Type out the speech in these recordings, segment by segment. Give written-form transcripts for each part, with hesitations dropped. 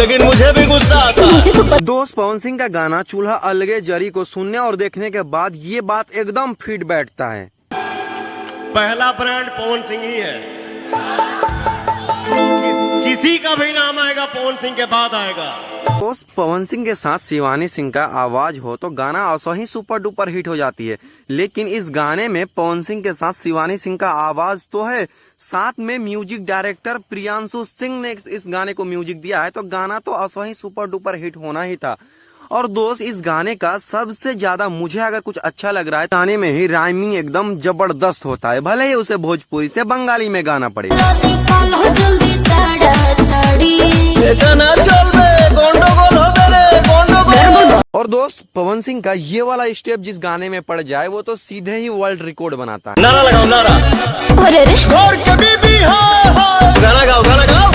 लेकिन मुझे भी गुस्सा आता। दोस्त पवन सिंह का गाना चूल्हा अलगे जरी को सुनने और देखने के बाद ये बात एकदम फिट बैठता है। पहला ब्रांड पवन सिंह ही है। किसी का भी नाम आएगा पवन सिंह के बाद आएगा। दोस्त पवन सिंह के साथ शिवानी सिंह का आवाज हो तो गाना असो ही सुपर डुपर हिट हो जाती है, लेकिन इस गाने में पवन सिंह के साथ शिवानी सिंह का आवाज तो है, साथ में म्यूजिक डायरेक्टर प्रियांशु सिंह ने इस गाने को म्यूजिक दिया है, तो गाना तो असो ही सुपर डुपर हिट होना ही था। और दोस्त इस गाने का सबसे ज्यादा मुझे अगर कुछ अच्छा लग रहा है, गाने में ही राइमिंग एकदम जबरदस्त होता है, भले ही उसे भोजपुरी से बंगाली में गाना पड़े। और दोस्त पवन सिंह का ये वाला स्टेप जिस गाने में पड़ जाए वो तो सीधे ही वर्ल्ड रिकॉर्ड बनाता है। नारा लगाओ नारा। और कभी भी गाना गाओ गाना गाओ।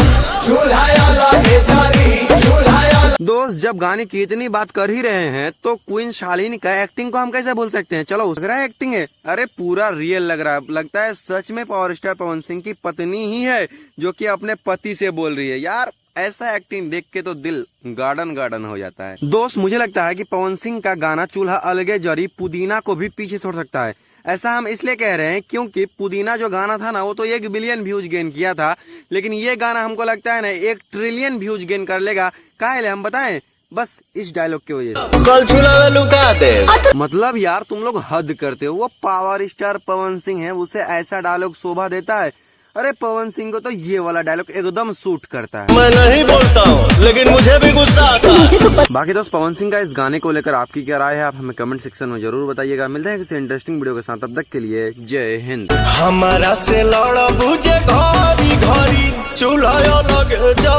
दोस्त जब गाने की इतनी बात कर ही रहे हैं तो क्वीन शालिनी का एक्टिंग को हम कैसे भूल सकते हैं। चलो उस रहा एक्टिंग है, अरे पूरा रियल लग रहा है, लगता है सच में पावर स्टार पवन सिंह की पत्नी ही है जो कि अपने पति से बोल रही है। यार ऐसा एक्टिंग देख के तो दिल गार्डन गार्डन हो जाता है। दोस्त मुझे लगता है कि पवन सिंह का गाना चूल्हा अलगे जरी पुदीना को भी पीछे छोड़ सकता है। ऐसा हम इसलिए कह रहे हैं क्योंकि पुदीना जो गाना था ना वो तो 1 बिलियन व्यूज गेन किया था, लेकिन ये गाना हमको लगता है ना 1 ट्रिलियन व्यूज गेन कर लेगा। काहे हम बताएं, बस इस डायलॉग की वजह से। कल चूल्हा लुका दे। मतलब यार तुम लोग हद करते हो, वो पावर स्टार पवन सिंह है, उसे ऐसा डायलॉग शोभा देता है। अरे पवन सिंह को तो ये वाला डायलॉग एकदम सूट करता है। मैं नहीं बोलता हूँ लेकिन मुझे भी गुस्सा आता है। बाकी दोस्त पवन सिंह का इस गाने को लेकर आपकी क्या राय है, आप हमें कमेंट सेक्शन में जरूर बताइएगा। मिलते हैं किसी इंटरेस्टिंग वीडियो के साथ, तब तक के लिए जय हिंद। हमारा से लड़ा बुझे घड़ी घड़ी चूल्हा लगे जा